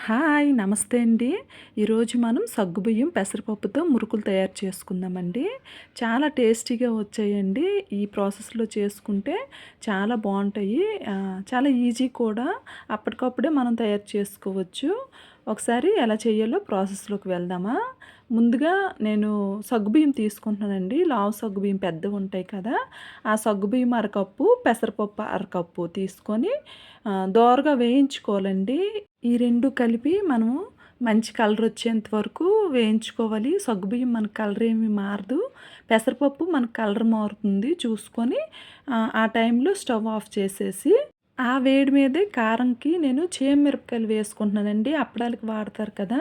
Hi నమస్తే అండి. ఈరోజు మనం సగ్గుబియ్యం పెసరపప్పుతో మురుకులు తయారు చేసుకుందామండి. చాలా టేస్టీగా వచ్చాయండి. ఈ ప్రాసెస్లో చేసుకుంటే చాలా బాగుంటాయి. చాలా ఈజీ కూడా. అప్పటికప్పుడే మనం తయారు చేసుకోవచ్చు. ఒకసారి ఎలా చేయాలో ప్రాసెస్లోకి వెళ్దామా. ముందుగా నేను సగ్గుబియ్యం తీసుకుంటున్నానండి. లావు సగ్గుబియ్యం పెద్దవి ఉంటాయి కదా, ఆ సగ్గుబియ్యం అరకప్పు, పెసరపప్పు అరకప్పు తీసుకొని దోరగా వేయించుకోవాలండి. ఈ 2 కలిపి మనము మంచి కలర్ వచ్చేంత వరకు వేయించుకోవాలి. సగ్గుబియ్యం మనకు కలర్ ఏమీ మారదు. పెసరపప్పు మనకు కలర్ మారుతుంది చూసుకొని ఆ టైంలో స్టవ్ ఆఫ్ చేసేసి ఆ వేడి మీదే కారంకి నేను మిరపకాయలు వేసుకుంటున్నానండి. అప్పడాలకి వాడతారు కదా,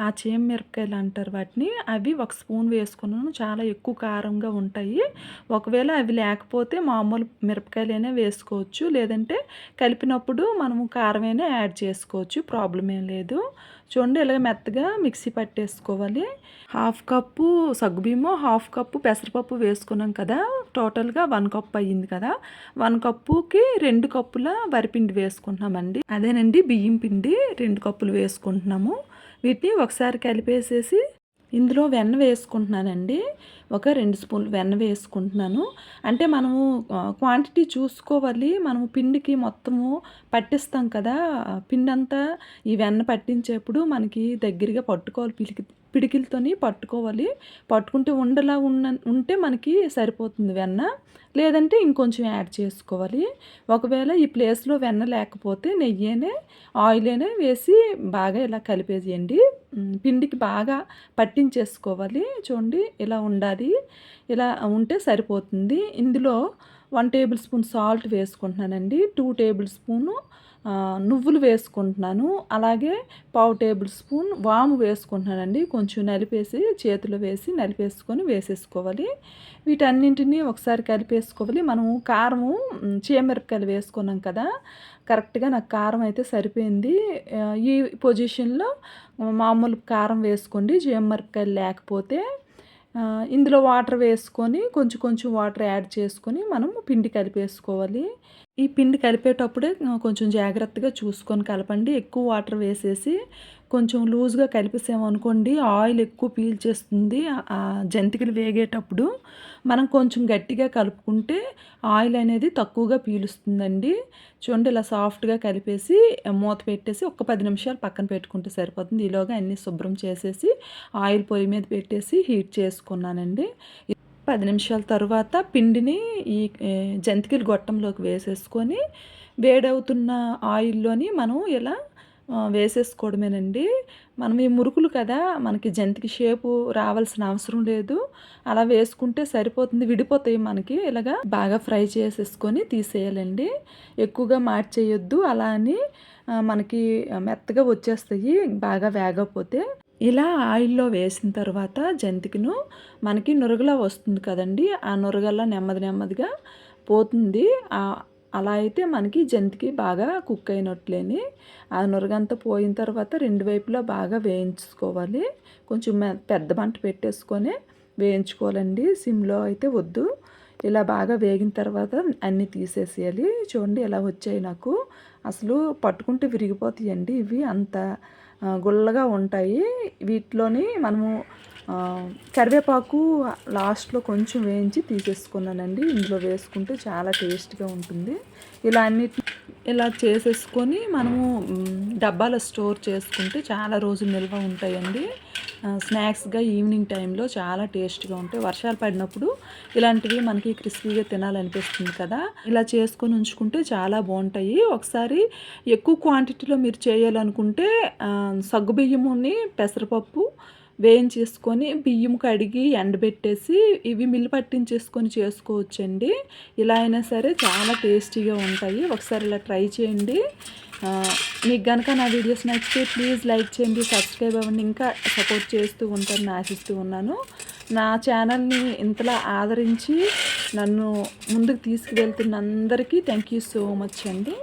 ఆ మిరపకాయలు అంటారు వాటిని. అవి 1 స్పూన్ వేసుకున్నాను. చాలా ఎక్కువ కారంగా ఉంటాయి. ఒకవేళ అవి లేకపోతే మామూలు మిరపకాయలైనా వేసుకోవచ్చు, లేదంటే కలిపినప్పుడు మనము కారమైనా యాడ్ చేసుకోవచ్చు, ప్రాబ్లం ఏం లేదు. చూడండి, ఇలా మెత్తగా మిక్సీ పట్టేసుకోవాలి. 1/2 కప్పు సగ్గుబియ్యము, 1/2 కప్పు పెసరపప్పు వేసుకున్నాం కదా, టోటల్గా 1 కప్ అయ్యింది కదా. 1 కప్పుకి 2 కప్పుల వరిపిండి వేసుకుంటున్నామండి. అదేనండి, బియ్యం పిండి 2 కప్పులు వేసుకుంటున్నాము. వీటిని ఒకసారి కలిపేసేసి ఇందులో వెన్న వేసుకుంటున్నానండి. ఒక 2 స్పూన్లు వెన్న వేసుకుంటున్నాను. అంటే మనము క్వాంటిటీ చూసుకోవాలి. మనము పిండికి మొత్తము పట్టిస్తాం కదా, పిండంతా ఈ వెన్న పట్టించేప్పుడు మనకి దగ్గరగా పట్టుకోవాలి, పిడికిలతోని పట్టుకోవాలి. పట్టుకుంటే ఉండలా ఉంటే మనకి సరిపోతుంది వెన్న, లేదంటే ఇంకొంచెం యాడ్ చేసుకోవాలి. ఒకవేళ ఈ ప్లేస్లో వెన్న లేకపోతే నెయ్యేనే, ఆయిలేనే వేసి బాగా ఇలా కలిపేసేయండి. పిండికి బాగా పట్టించేసుకోవాలి. చూడండి, ఇలా ఉండాలి. ఇలా ఉంటే సరిపోతుంది. ఇందులో 1 టేబుల్ స్పూన్ సాల్ట్ వేసుకుంటున్నానండి. 2 టేబుల్ స్పూను నువ్వులు వేసుకుంటున్నాను. అలాగే 1/2 టేబుల్ స్పూన్ వాము వేసుకుంటున్నానండి. కొంచెం నలిపేసి చేతిలో వేసి నలిపేసుకొని వేసేసుకోవాలి. వీటన్నింటినీ ఒకసారి కలిపేసుకోవాలి. మనము కారము మిరపకాయలు వేసుకున్నాం కదా, కరెక్ట్గా నాకు కారం అయితే సరిపోయింది. ఈ పొజిషన్లో మామూలు కారం వేసుకోండి, మిరపకాయలు లేకపోతే. ఇందులో వాటర్ వేసుకొని కొంచెం కొంచెం వాటర్ యాడ్ చేసుకొని మనం పిండి కలిపేసుకోవాలి. ఈ పిండి కలిపేటప్పుడే కొంచెం జాగ్రత్తగా చూసుకొని కలపండి. ఎక్కువ వాటర్ వేసేసి కొంచెం లూజ్గా కలిపేసామనుకోండి, ఆయిల్ ఎక్కువ పీల్చేస్తుంది. జంతికలు వేగేటప్పుడు మనం కొంచెం గట్టిగా కలుపుకుంటే ఆయిల్ అనేది తక్కువగా పీలుస్తుందండి. చూడండి, ఇలా సాఫ్ట్గా కలిపేసి మూత పెట్టేసి ఒక 10 నిమిషాలు పక్కన పెట్టుకుంటే సరిపోతుంది. ఈలోగా అన్నీ శుభ్రం చేసేసి ఆయిల్ పొయ్యి మీద పెట్టేసి హీట్ చేసుకున్నానండి. 10 నిమిషాల తర్వాత పిండిని ఈ జంతికల గొట్టంలోకి వేసేసుకొని వేడవుతున్న ఆయిల్లోని మనం ఇలా వేసేసుకోవడమేనండి. మనం ఈ మురుకులు కదా, మనకి జంతిక షేపు రావాల్సిన అవసరం లేదు. అలా వేసుకుంటే సరిపోతుంది, విడిపోతాయి మనకి. ఇలాగా బాగా ఫ్రై చేసేసుకొని తీసేయాలండి. ఎక్కువగా మార్చేయొద్దు, అలా అని మనకి మెత్తగా వచ్చేస్తాయి బాగా వేగకపోతే. ఇలా ఆయిల్లో వేసిన తర్వాత జంతికను మనకి నురగలా వస్తుంది కదండి, ఆ నురగల్లా నెమ్మది నెమ్మదిగా పోతుంది. అలా అయితే మనకి జంతికి బాగా కుక్ అయినట్లేని. ఆ నురగంతా పోయిన తర్వాత 2 వైపులా బాగా వేయించుకోవాలి. కొంచెం పెద్ద మంట పెట్టేసుకొని వేయించుకోవాలండి, సిమ్లో అయితే వద్దు. ఇలా బాగా వేగిన తర్వాత అన్నీ తీసేసేయాలి. చూడండి, ఎలా వచ్చాయి నాకు. అసలు పట్టుకుంటే విరిగిపోతాయండి ఇవి, అంత గుల్లగా ఉంటాయి. వీటిలోని మనము కరివేపాకు లాస్ట్లో కొంచెం వేయించి తీసేసుకున్నానండి. ఇందులో వేసుకుంటే చాలా టేస్ట్గా ఉంటుంది. ఇలా ఇలా చేసేసుకొని మనము డబ్బాలో స్టోర్ చేసుకుంటే చాలా రోజులు నిల్వ ఉంటాయండి. స్నాక్స్గా ఈవినింగ్ టైంలో చాలా టేస్ట్గా ఉంటాయి. వర్షాలు పడినప్పుడు ఇలాంటివి మనకి క్రిస్పీగా తినాలనిపిస్తుంది కదా, ఇలా చేసుకొని ఉంచుకుంటే చాలా బాగుంటాయి. ఒకసారి ఎక్కువ క్వాంటిటీలో మీరు చేయాలనుకుంటే సగ్గుబియ్యముని పెసరపప్పు వేయించేసుకొని బియ్యం కడిగి ఎండబెట్టేసి ఇవి మిల్లు పట్టించేసుకొని చేసుకోవచ్చండి. ఇలా అయినా సరే చాలా టేస్టీగా ఉంటాయి. ఒకసారి ఇలా ట్రై చేయండి. మీకు కనుక నా వీడియోస్ నచ్చితే ప్లీజ్ లైక్ చేయండి, సబ్స్క్రైబ్ అవ్వండి. ఇంకా సపోర్ట్ చేస్తూ ఉంటారని ఆశిస్తూ ఉన్నాను. నా ఛానల్ని ఇంతలా ఆదరించి నన్ను ముందుకు తీసుకువెళ్తున్న అందరికీ థ్యాంక్ యూ సో మచ్ అండి.